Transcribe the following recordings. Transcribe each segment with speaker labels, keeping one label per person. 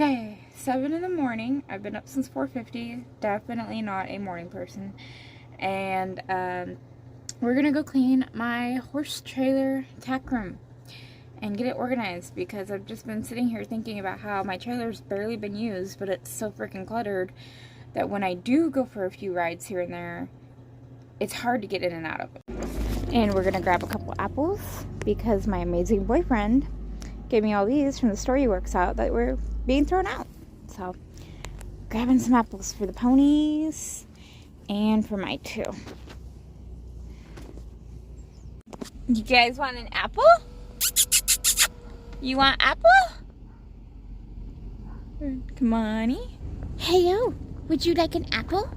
Speaker 1: Okay, 7 in the morning. I've been up since 4:50. Definitely not a morning person. And we're gonna go clean my horse trailer tack room and get it organized, because I've just been sitting here thinking about how my trailer's barely been used, but it's so freaking cluttered that when I do go for a few rides here and there, it's hard to get in and out of it. And we're gonna grab a couple apples because my amazing boyfriend gave me all these from the store he works out that were being thrown out. So, grabbing some apples for the ponies and for my two. You guys want an apple? You want apple? Come on. Hey, yo, would you like an apple?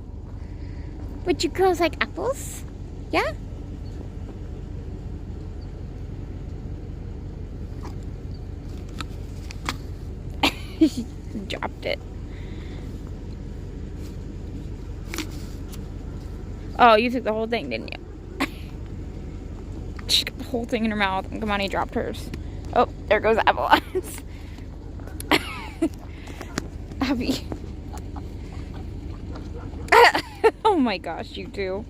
Speaker 1: Would you girls like apples? Yeah? Dropped it. Oh, you took the whole thing, didn't you? She got the whole thing in her mouth. And Kamani dropped hers. Oh, there goes Apple. Abby. Oh my gosh, you two.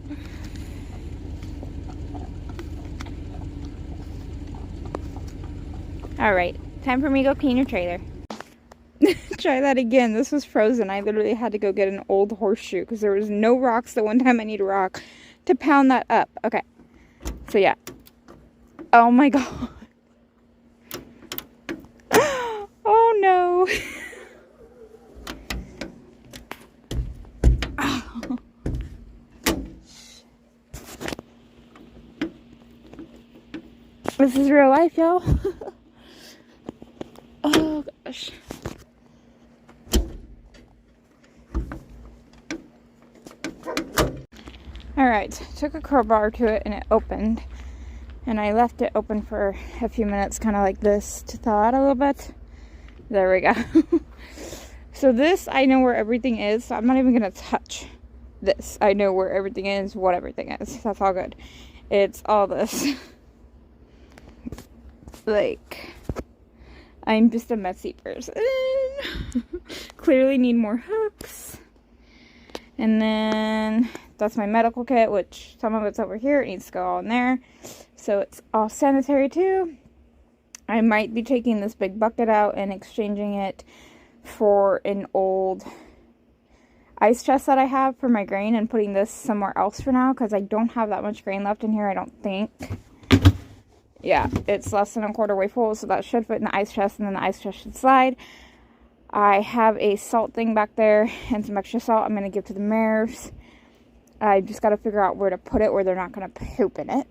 Speaker 1: Alright, time for me to go clean your trailer. Try that again. This was frozen. I literally had to go get an old horseshoe because there was no rocks the one time I need a rock to pound that up. Okay. So yeah. Oh my god. Oh no. Oh. This is real life, y'all. Oh gosh. Alright, took a crowbar to it and it opened. And I left it open for a few minutes, kind of like this, to thaw out a little bit. There we go. So this, I know where everything is, so I'm not even going to touch this. I know where everything is, what everything is. That's all good. It's all this. Like, I'm just a messy person. Clearly need more hooks. And then that's my medical kit, which some of it's over here. It needs to go all in there. So it's all sanitary too. I might be taking this big bucket out and exchanging it for an old ice chest that I have for my grain and putting this somewhere else for now, because I don't have that much grain left in here, I don't think. Yeah, it's less than a quarter way full, so that should fit in the ice chest, and then the ice chest should slide. I have a salt thing back there and some extra salt I'm going to give to the mares. I just got to figure out where to put it where they're not going to poop in it.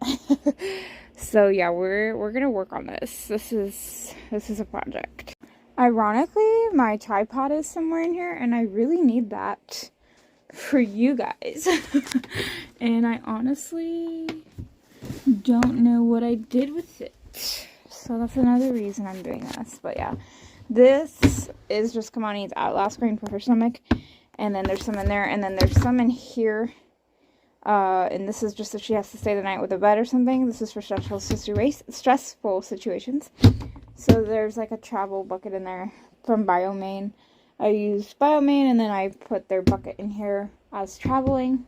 Speaker 1: So yeah, we're going to work on this. This is a project. Ironically, my tripod is somewhere in here and I really need that for you guys. And I honestly don't know what I did with it. So that's another reason I'm doing this. But yeah, this is just Kamani's Outlast grain for her stomach. And then there's some in there. And then there's some in here. And this is just if she has to stay the night with a bed or something. This is for stressful situations. So there's like a travel bucket in there from Biomain. I used Biomain and then I put their bucket in here as traveling.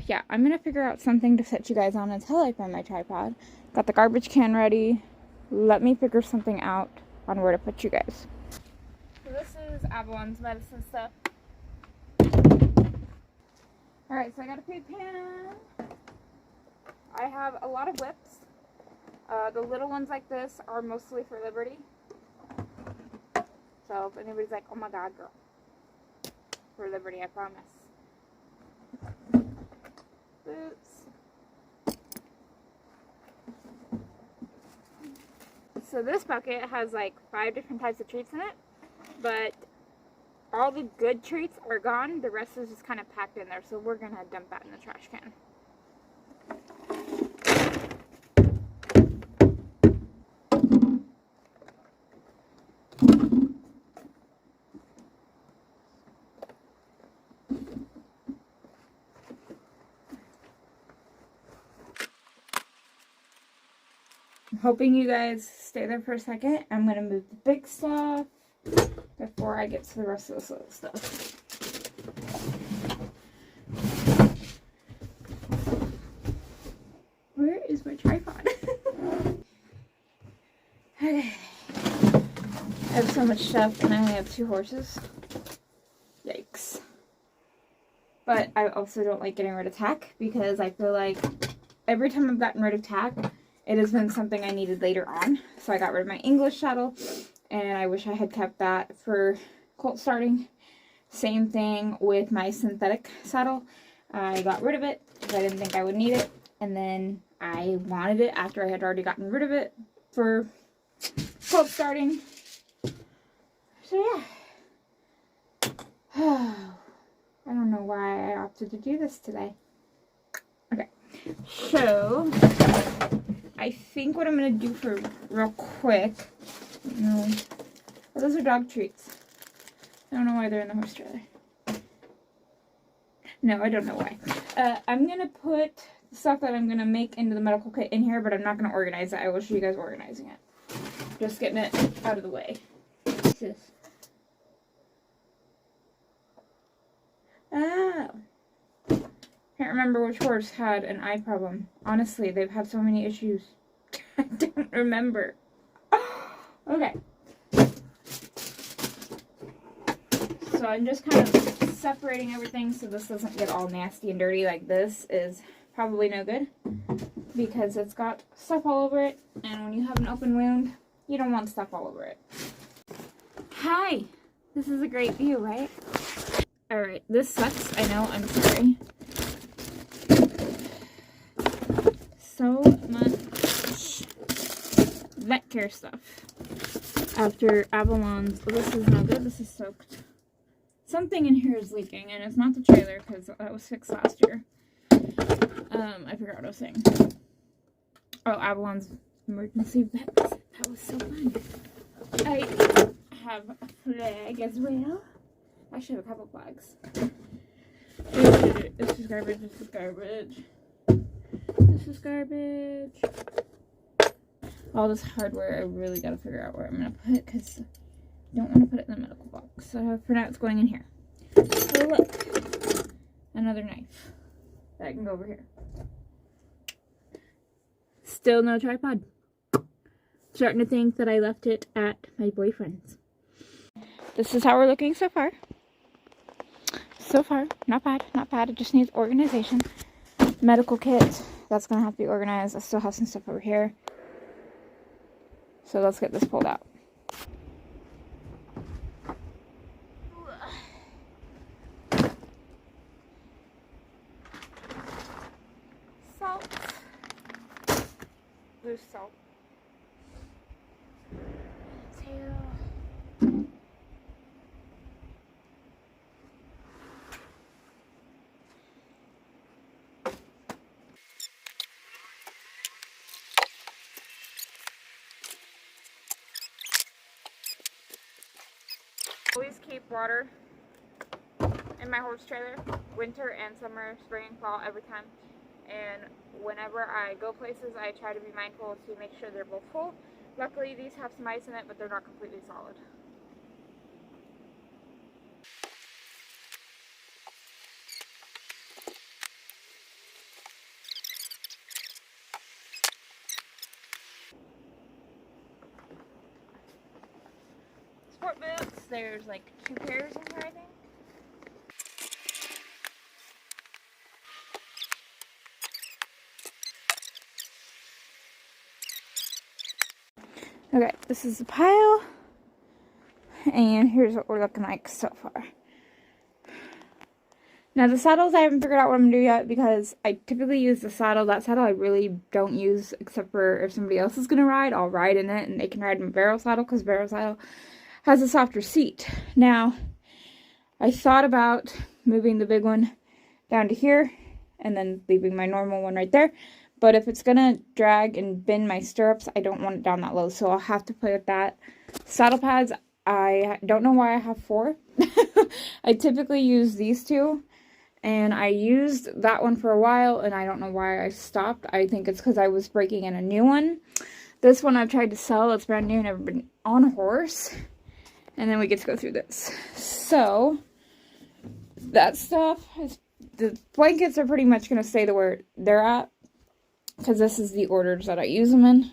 Speaker 1: Yeah, I'm going to figure out something to set you guys on until I find my tripod. Got the garbage can ready. Let me figure something out on where to put you guys. So this is Avalon's medicine stuff. Alright, so I got a pig pan. I have a lot of whips. The little ones like this are mostly for Liberty. So if anybody's like, oh my god, girl. For Liberty, I promise. Oops. So this bucket has like 5 different types of treats in it, but all the good treats are gone. The rest is just kind of packed in there, so we're gonna dump that in the trash can. I'm hoping you guys stay there for a second. I'm going to move the big stuff before I get to the rest of this little stuff. Where is my tripod? Okay. I have so much stuff and I only have 2 horses. Yikes. But I also don't like getting rid of tack because I feel like every time I've gotten rid of tack, it has been something I needed later on. So I got rid of my English saddle and I wish I had kept that for colt starting. Same thing with my synthetic saddle. I got rid of it because I didn't think I would need it. And then I wanted it after I had already gotten rid of it for colt starting. So yeah. I don't know why I opted to do this today. Okay. So I think what I'm going to do for real quick. Well, those are dog treats. I don't know why they're in the horse trailer. No, I don't know why. I'm going to put the stuff that I'm going to make into the medical kit in here, but I'm not going to organize it. I will show you guys organizing it. Just getting it out of the way. What's this? Oh. Can't remember which horse had an eye problem. Honestly, they've had so many issues. I don't remember. Okay. So I'm just kind of separating everything so this doesn't get all nasty and dirty. Like this is probably no good because it's got stuff all over it. And when you have an open wound, you don't want stuff all over it. Hi. This is a great view, right? Alright, this sucks. I know, I'm sorry. So much vet care stuff. After Avalon's, oh, this is not good, this is soaked. Something in here is leaking, and it's not the trailer, because that was fixed last year. I forgot what I was saying. Oh, Avalon's emergency vet visit. That was so fun. I have a flag as well. I should have a couple flags. This is garbage, this is garbage. This is garbage. All this hardware, I really gotta figure out where I'm gonna put it because I don't want to put it in the medical box. So for now, it's going in here. Oh, look. Another knife. That can go over here. Still no tripod. Starting to think that I left it at my boyfriend's. This is how we're looking so far. So far, not bad, not bad. It just needs organization. Medical kit, that's gonna have to be organized. I still have some stuff over here. So let's get this pulled out. Salt. Loose salt. Always keep water in my horse trailer, winter and summer, spring and fall, every time. And whenever I go places, I try to be mindful to make sure they're both full. Luckily, these have some ice in it, but they're not completely solid. Sport boots, there's like 2 pairs in here, I think. Okay, this is the pile, and here's what we're looking like so far. Now the saddles, I haven't figured out what I'm going to do yet because I typically use the saddle. That saddle I really don't use except for if somebody else is going to ride, I'll ride in it and they can ride in barrel saddle because barrel saddle has a softer seat. Now, I thought about moving the big one down to here and then leaving my normal one right there. But if it's going to drag and bend my stirrups, I don't want it down that low. So I'll have to play with that. Saddle pads, I don't know why I have 4. I typically use these 2. And I used that one for a while, and I don't know why I stopped. I think it's because I was breaking in a new one. This one I've tried to sell. It's brand new, never been on a horse. And then we get to go through this. So, that stuff, the blankets are pretty much going to stay where they're at. Because this is the orders that I use them in.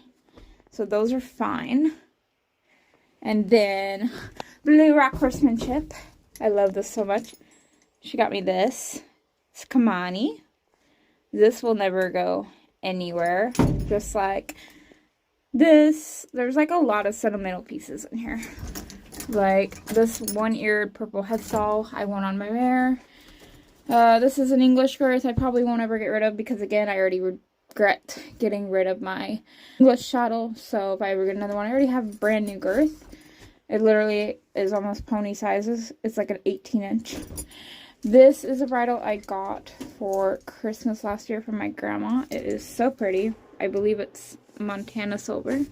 Speaker 1: So those are fine. And then, Blue Rock Horsemanship. I love this so much. She got me this. It's Kamani. This will never go anywhere. Just like this. There's like a lot of sentimental pieces in here. Like this one-eared purple headstall I want on my mare. This is an English girth I probably won't ever get rid of because, again, I already regret getting rid of my English saddle. So if I ever get another one, I already have a brand new girth. It literally is almost pony sizes. It's like an 18-inch. This is a bridle I got for Christmas last year from my grandma. It is so pretty. I believe it's Montana silver.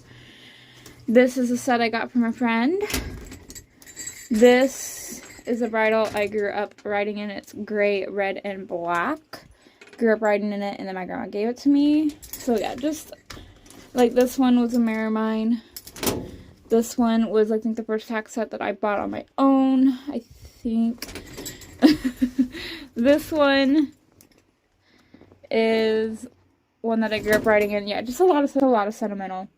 Speaker 1: This is a set I got from a friend. This is a bridle I grew up riding in. It's gray, red, and black. Grew up riding in it, and then my grandma gave it to me. So yeah, just like this one was a mare of mine. This one was, I think, the first tack set that I bought on my own. I think this one is one that I grew up riding in. Yeah, just a lot of sentimental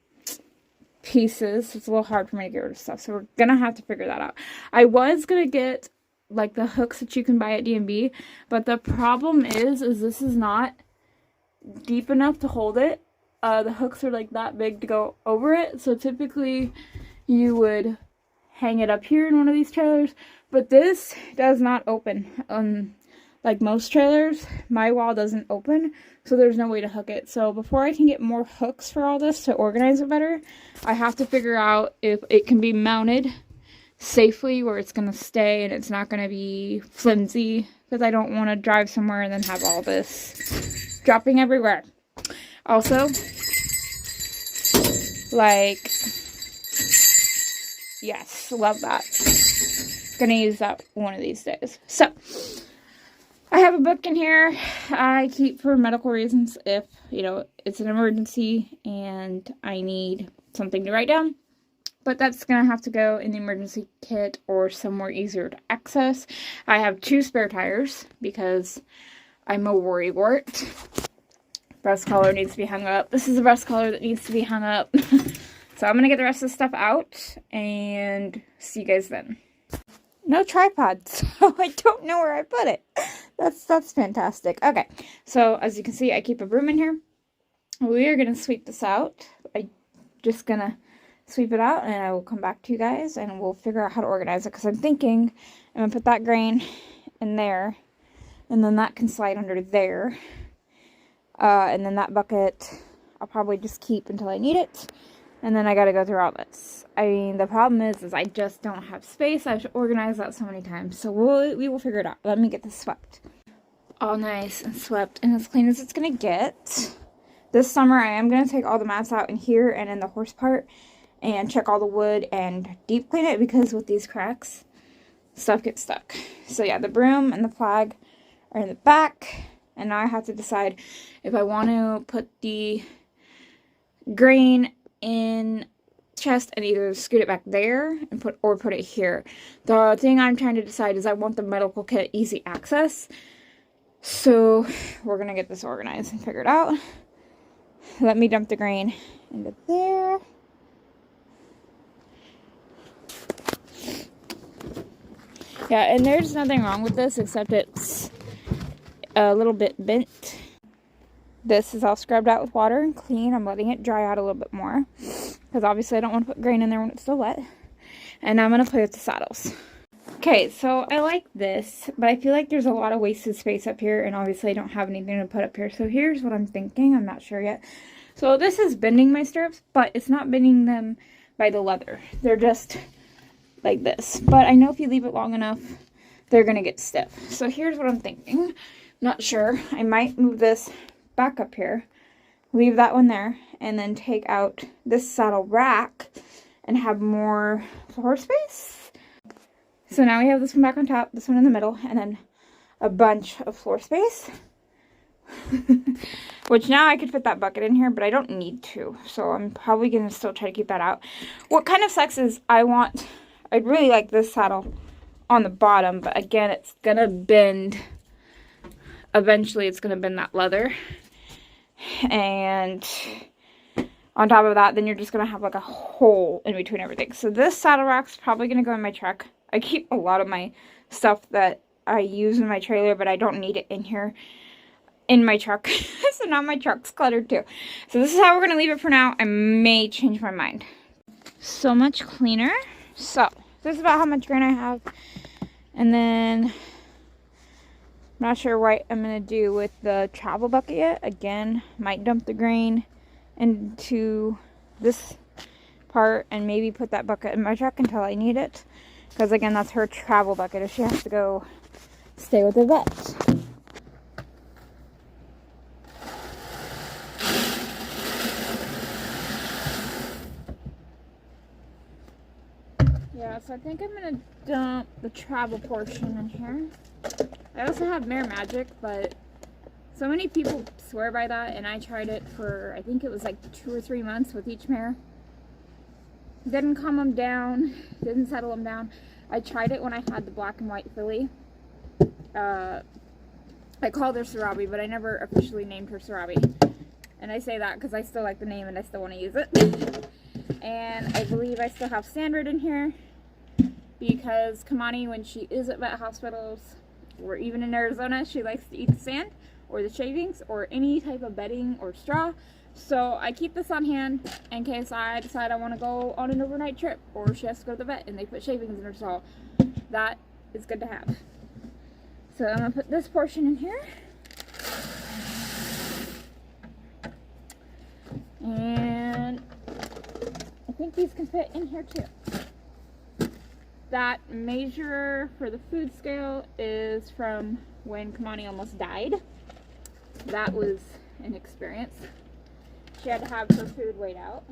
Speaker 1: pieces. It's a little hard for me to get rid of stuff, so we're gonna have to figure that out. I was gonna get like the hooks that you can buy at D&B, but the problem is this is not deep enough to hold it. The hooks are like that big to go over it, so typically you would hang it up here in one of these trailers, but this does not open. Like most trailers, my wall doesn't open, so there's no way to hook it. So before I can get more hooks for all this to organize it better, I have to figure out if it can be mounted safely where it's going to stay and it's not going to be flimsy, because I don't want to drive somewhere and then have all this dropping everywhere. Also, like, yes, love that. Gonna use that one of these days. So, I have a book in here I keep for medical reasons if, you know, it's an emergency and I need something to write down. But that's going to have to go in the emergency kit or somewhere easier to access. I have 2 spare tires because I'm a worrywart. Breast collar needs to be hung up. This is a breast collar that needs to be hung up. So I'm going to get the rest of the stuff out and see you guys then. No tripod, so I don't know where I put it. That's fantastic. Okay, so as you can see, I keep a broom in here. We are going to sweep this out. I'm just going to sweep it out, and I will come back to you guys, and we'll figure out how to organize it, because I'm thinking I'm going to put that grain in there, and then that can slide under there, and then that bucket I'll probably just keep until I need it. And then I gotta go through all this. I mean, the problem is I just don't have space. I've organized that so many times. So we will figure it out. Let me get this swept. All nice and swept and as clean as it's gonna get. This summer, I am gonna take all the mats out in here and in the horse part and check all the wood and deep clean it, because with these cracks, stuff gets stuck. So yeah, the broom and the flag are in the back. And now I have to decide if I want to put the grain in chest and either scoot it back there and put it here. The thing I'm trying to decide is I want the medical kit easy access. So we're gonna get this organized and figured out. Let me dump the grain into there. Yeah, and there's nothing wrong with this except it's a little bit bent. This is all scrubbed out with water and clean. I'm letting it dry out a little bit more, because obviously I don't want to put grain in there when it's still wet. And now I'm going to play with the saddles. Okay, so I like this, but I feel like there's a lot of wasted space up here, and obviously I don't have anything to put up here. So here's what I'm thinking. I'm not sure yet. So this is bending my stirrups, but it's not bending them by the leather. They're just like this. But I know if you leave it long enough, they're going to get stiff. So here's what I'm thinking. Not sure. I might move this back up here, leave that one there, and then take out this saddle rack and have more floor space. So now we have this one back on top, this one in the middle, and then a bunch of floor space. Which now I could fit that bucket in here, but I don't need to. So I'm probably going to still try to keep that out. What kind of sucks is I want I'd really like this saddle on the bottom, but again, it's gonna bend. Eventually, it's gonna bend that leather. And on top of that, then you're just gonna have like a hole in between everything. So this saddle rack's probably gonna go in my truck. I keep a lot of my stuff that I use in my trailer, but I don't need it in here in my truck. So now my truck's cluttered too. So this is how we're gonna leave it for now. I may change my mind. So much cleaner. So this is about how much grain I have. And then I'm not sure what I'm gonna do with the travel bucket yet. Again, might dump the grain into this part and maybe put that bucket in my truck until I need it. Because again, that's her travel bucket if she has to go stay with the vet. Yeah, so I think I'm going to dump the travel portion in here. I also have Mare Magic, but so many people swear by that, and I tried it for, I think it was like 2 or 3 months with each mare. Didn't calm them down, didn't settle them down. I tried it when I had the black and white filly. I called her Sarabi, but I never officially named her Sarabi. And I say that because I still like the name and I still want to use it. And I believe I still have Sandred in here, because Kamani, when she is at vet hospitals, or even in Arizona, she likes to eat the sand, or the shavings, or any type of bedding or straw. So I keep this on hand in case I decide I want to go on an overnight trip, or she has to go to the vet and they put shavings in her stall. That is good to have. So I'm going to put this portion in here. And I think these can fit in here too. That measure for the food scale is from when Kamani almost died. That was an experience. She had to have her food weighed out.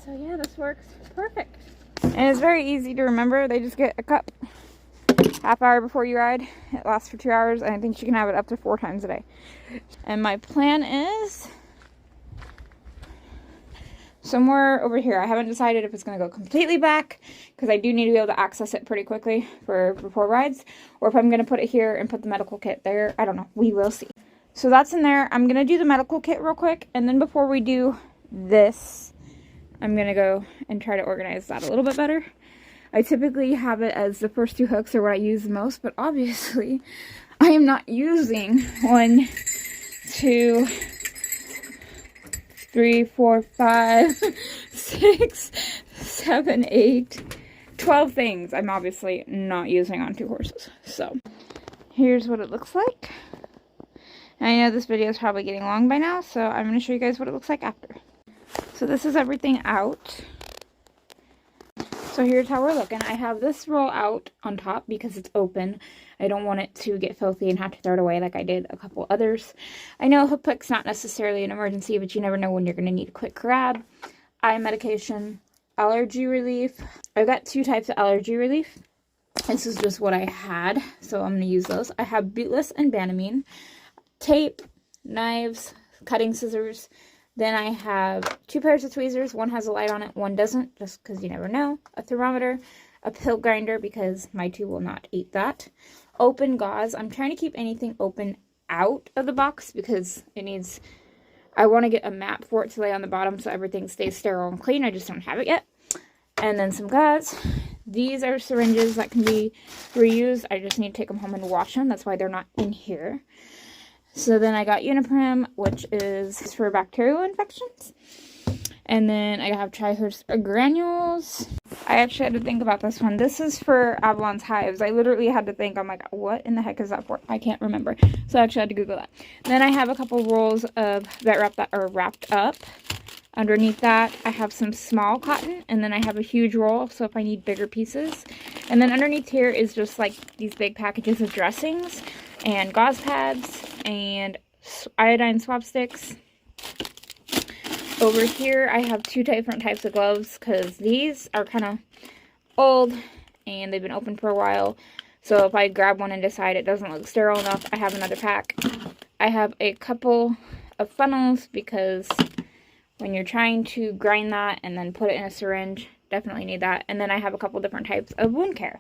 Speaker 1: So yeah, this works perfect. And it's very easy to remember. They just get a cup half hour before you ride. It lasts for 2 hours, and I think she can have it up to 4 times a day. And my plan is somewhere over here. I haven't decided if it's going to go completely back, because I do need to be able to access it pretty quickly for before rides, or if I'm going to put it here and put the medical kit there. I don't know. We will see. So that's in there. I'm going to do the medical kit real quick, and then before we do this, I'm going to go and try to organize that a little bit better. I typically have it as the first 2 hooks are what I use the most, but obviously I am not using 1, 2, 3, 4, 5, 6, 7, 8, 12 things I'm obviously not using on 2 horses. So here's what it looks like. And I know this video is probably getting long by now, so I'm going to show you guys what it looks like after. So this is everything out. So here's how we're looking. I have this roll out on top because it's open. I don't want it to get filthy and have to throw it away like I did a couple others. I know hook pick's not necessarily an emergency, but you never know when you're going to need a quick grab. Eye medication, allergy relief. I've got 2 types of allergy relief. This is just what I had, so I'm going to use those. I have Butyllus and Banamine, tape, knives, cutting scissors. Then I have 2 pairs of tweezers. One has a light on it, one doesn't, just because you never know. A thermometer, a pill grinder, because my 2 will not eat that. Open gauze. I'm trying to keep anything open out of the box because it needs, I want to get a mat for it to lay on the bottom so everything stays sterile and clean. I just don't have it yet. And then some gauze. These are syringes that can be reused. I just need to take them home and wash them. That's why they're not in here. So then I got Uniprim, which is for bacterial infections. And then I have Trihurst granules. I actually had to think about this one. This is for Avalon's hives. I literally had to think. I'm like, what in the heck is that for? I can't remember. So I actually had to Google that. Then I have a couple rolls of vet wrap that are wrapped up. Underneath that, I have some small cotton. And then I have a huge roll, so if I need bigger pieces. And then underneath here is just like these big packages of dressings and gauze pads and iodine swab sticks. Over here, I have 2 different types of gloves because these are kind of old and they've been open for a while. So if I grab one and decide it doesn't look sterile enough, I have another pack. I have a couple of funnels because when you're trying to grind that and then put it in a syringe. Definitely need that. And then I have a couple different types of wound care.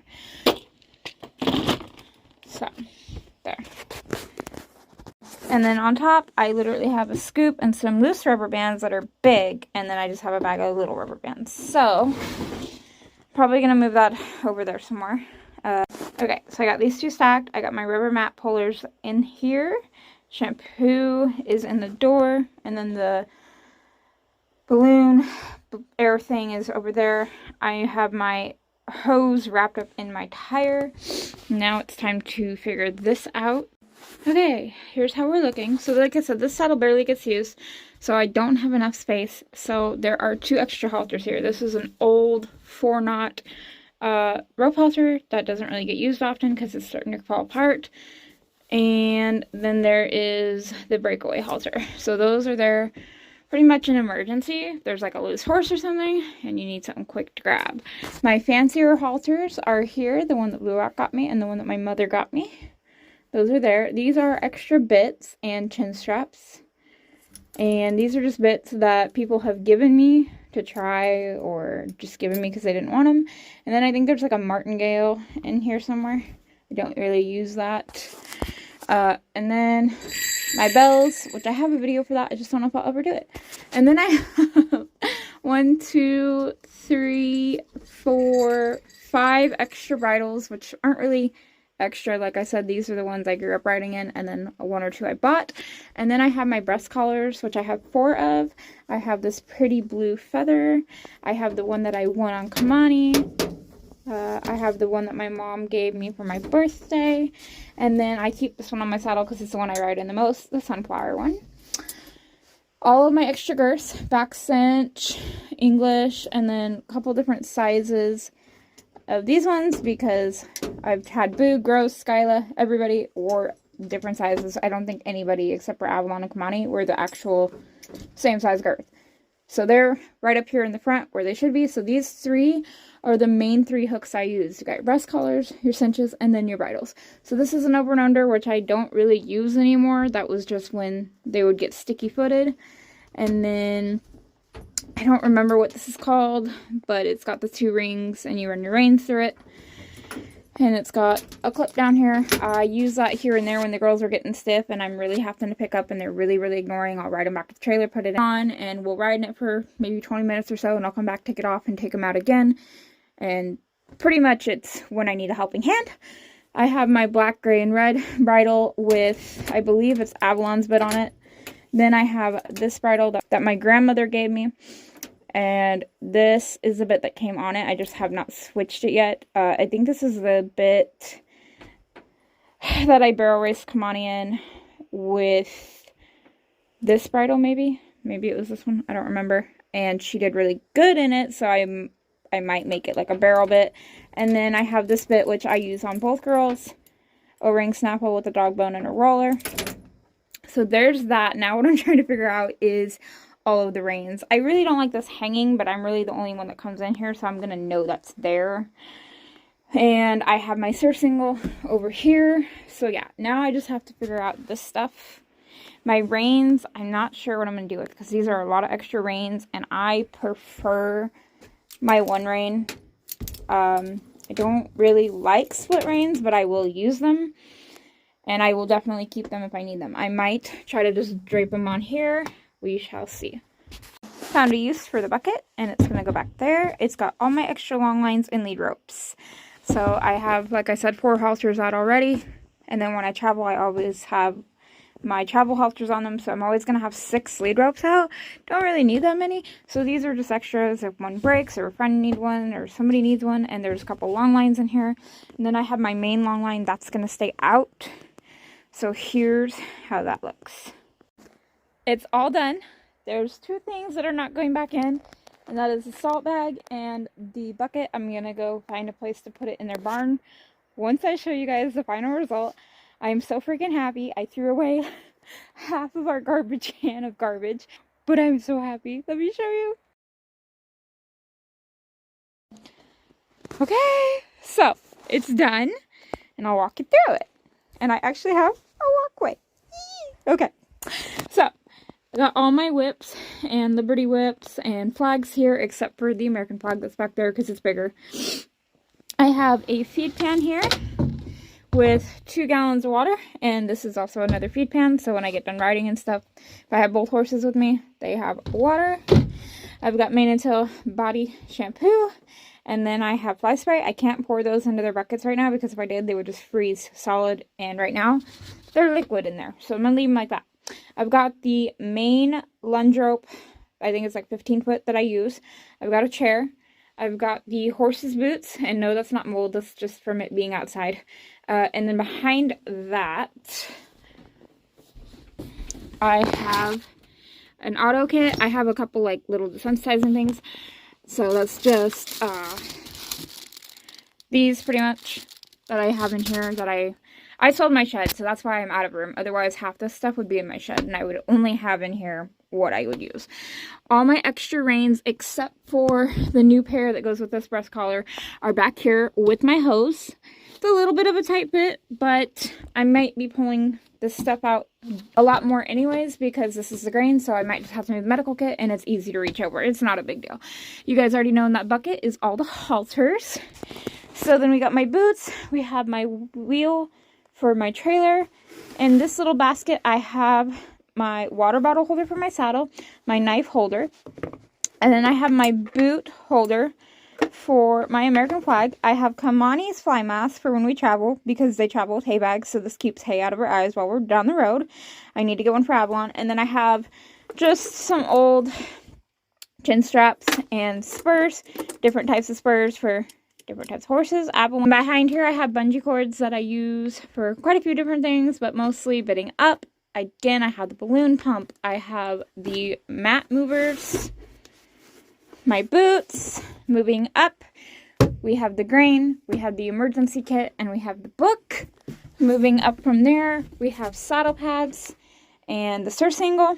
Speaker 1: So, there. And then on top, I literally have a scoop and some loose rubber bands that are big, and then I just have a bag of little rubber bands. So, probably going to move that over there somewhere. Okay, so I got these two stacked. I got my rubber mat pullers in here. Shampoo is in the door, and then the balloon air thing is over there. I have my hose wrapped up in my tire. Now it's time to figure this out. Okay, here's how we're looking. So like I said, this saddle barely gets used, so I don't have enough space. So there are 2 extra halters here. This is an old 4-knot rope halter that doesn't really get used often because it's starting to fall apart. And then there is the breakaway halter. So those are there pretty much an emergency. There's like a loose horse or something and you need something quick to grab. My fancier halters are here, the one that Blue Rock got me and the one that my mother got me. Those are there. These are extra bits and chin straps. And these are just bits that people have given me to try or just given me because they didn't want them. And then I think there's like a martingale in here somewhere. I don't really use that. And then my bells, which I have a video for that. I just don't know if I'll ever do it. And then I have 1, 2, 3, 4, 5 extra bridles, which aren't really extra. Like I said, these are the ones I grew up riding in, and then 1 or 2 I bought. And then I have my breast collars, which I have 4 of. I have this pretty blue feather. I have the one that I won on Kamani. I have the one that my mom gave me for my birthday. And then I keep this one on my saddle because it's the one I ride in the most, the sunflower one. All of my extra girths, back cinch, English, and then a couple different sizes of these ones because I've had Boo, Gross, Skyla, everybody wore different sizes. I don't think anybody except for Avalon and Kamani were the actual same size girth. So they're right up here in the front where they should be. So these 3 are the main 3 hooks I use. You got your breast collars, your cinches, and then your bridles. So this is an over and under, which I don't really use anymore. That was just when they would get sticky footed. And then I don't remember what this is called, but it's got the 2 rings and you run your reins through it. And it's got a clip down here. I use that here and there when the girls are getting stiff and I'm really having to pick up and they're really ignoring. I'll ride them back to the trailer, put it on, and we'll ride in it for maybe 20 minutes or so, and I'll come back, take it off, and take them out again. And pretty much it's when I need a helping hand. I have my black, gray, and red bridle with, I believe it's Avalon's bit on it. Then I have this bridle that my grandmother gave me. And this is the bit that came on it. I just have not switched it yet. I think this is the bit that I barrel raced Kamani in with this bridle, maybe. Maybe it was this one. I don't remember. And she did really good in it, so I might make it like a barrel bit. And then I have this bit, which I use on both girls. O-ring snapple with a dog bone and a roller. So there's that. Now what I'm trying to figure out is all of the reins. I really don't like this hanging, but I'm really the only one that comes in here, so I'm going to know that's there. And I have my surf single over here. So yeah, now I just have to figure out this stuff. My reins, I'm not sure what I'm going to do with because these are a lot of extra reins, and I prefer my 1 rein. I don't really like split reins, but I will use them. And I will definitely keep them if I need them. I might try to just drape them on here. We shall see. Found a use for the bucket, and it's going to go back there. It's got all my extra long lines and lead ropes. So I have, like I said, 4 halters out already. And then when I travel, I always have my travel halters on them. So I'm always going to have 6 lead ropes out. Don't really need that many. So these are just extras if one breaks or a friend needs one or somebody needs one. And there's a couple long lines in here. And then I have my main long line that's going to stay out. So here's how that looks. It's all done. There's 2 things that are not going back in, and that is the salt bag and the bucket. I'm going to go find a place to put it in their barn. Once I show you guys the final result, I am so freaking happy. I threw away half of our garbage can of garbage, but I'm so happy. Let me show you. Okay, so it's done, and I'll walk you through it. And I actually have a walkway. Okay, so I got all my whips and Liberty whips and flags here, except for the American flag that's back there because it's bigger. I have a feed pan here with 2 gallons of water, and this is also another feed pan, so when I get done riding and stuff, if I have both horses with me, they have water. I've got mane and tail body shampoo, and then I have fly spray. I can't pour those into their buckets right now because if I did, they would just freeze solid, and right now, they're liquid in there, so I'm going to leave them like that. I've got the main lunge rope, I think it's like 15 foot that I use. I've got a chair. I've got the horse's boots, and no, that's not mold, that's just from it being outside. And then behind that, I have an auto kit. I have a couple like little desensitizing things. So that's just these pretty much that I have in here that I sold my shed, so that's why I'm out of room. Otherwise, half this stuff would be in my shed, and I would only have in here what I would use. All my extra reins, except for the new pair that goes with this breast collar, are back here with my hose. It's a little bit of a tight bit, but I might be pulling this stuff out a lot more anyways because this is the grain, so I might just have to move the medical kit, and it's easy to reach over. It's not a big deal. You guys already know in that bucket is all the halters. So then we got my boots. We have my wheel for my trailer. In this little basket, I have my water bottle holder for my saddle, my knife holder, and then I have my boot holder for my American flag. I have Kamani's fly mask for when we travel because they travel with hay bags, so this keeps hay out of our eyes while we're down the road. I need to get one for Avalon. And then I have just some old chin straps and spurs, different types of spurs for different types of horses. Avalon. Behind here I have bungee cords that I use for quite a few different things, but mostly bitting up. Again, I have the balloon pump. I have the mat movers, my boots. Moving up, we have the grain, we have the emergency kit, and we have the book. Moving up from there, we have saddle pads and the surcingle,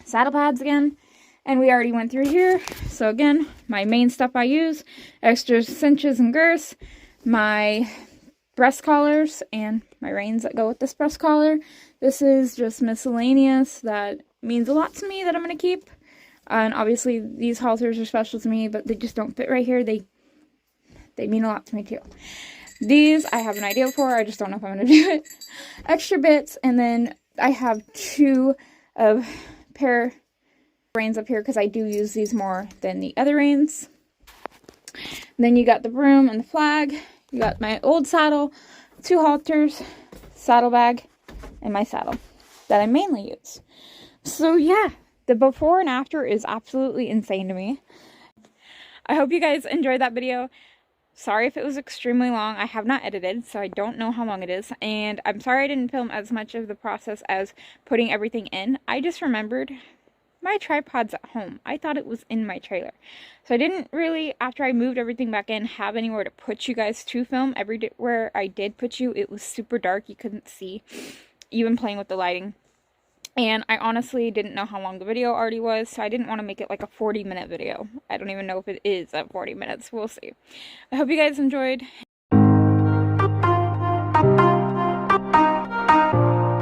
Speaker 1: saddle pads again. And we already went through here. So again, my main stuff I use, extra cinches and girths, my breast collars, and my reins that go with this breast collar. This is just miscellaneous that means a lot to me that I'm going to keep. And obviously these halters are special to me, but they just don't fit right here. They mean a lot to me too. These I have an idea for, I just don't know if I'm going to do it. Extra bits, and then I have 2 of pair reins up here because I do use these more than the other reins. Then you got the broom and the flag. You got my old saddle, 2 halters, saddle bag, and my saddle that I mainly use. So yeah, the before and after is absolutely insane to me. I hope you guys enjoyed that video. Sorry if it was extremely long. I have not edited, so I don't know how long it is. And I'm sorry I didn't film as much of the process as putting everything in. I just remembered my tripod's at home. I thought it was in my trailer. So I didn't really, after I moved everything back in, have anywhere to put you guys to film. Everywhere I did put you, it was super dark. You couldn't see, even playing with the lighting. And I honestly didn't know how long the video already was, so I didn't want to make it like a 40-minute video. I don't even know if it is at 40 minutes. We'll see. I hope you guys enjoyed.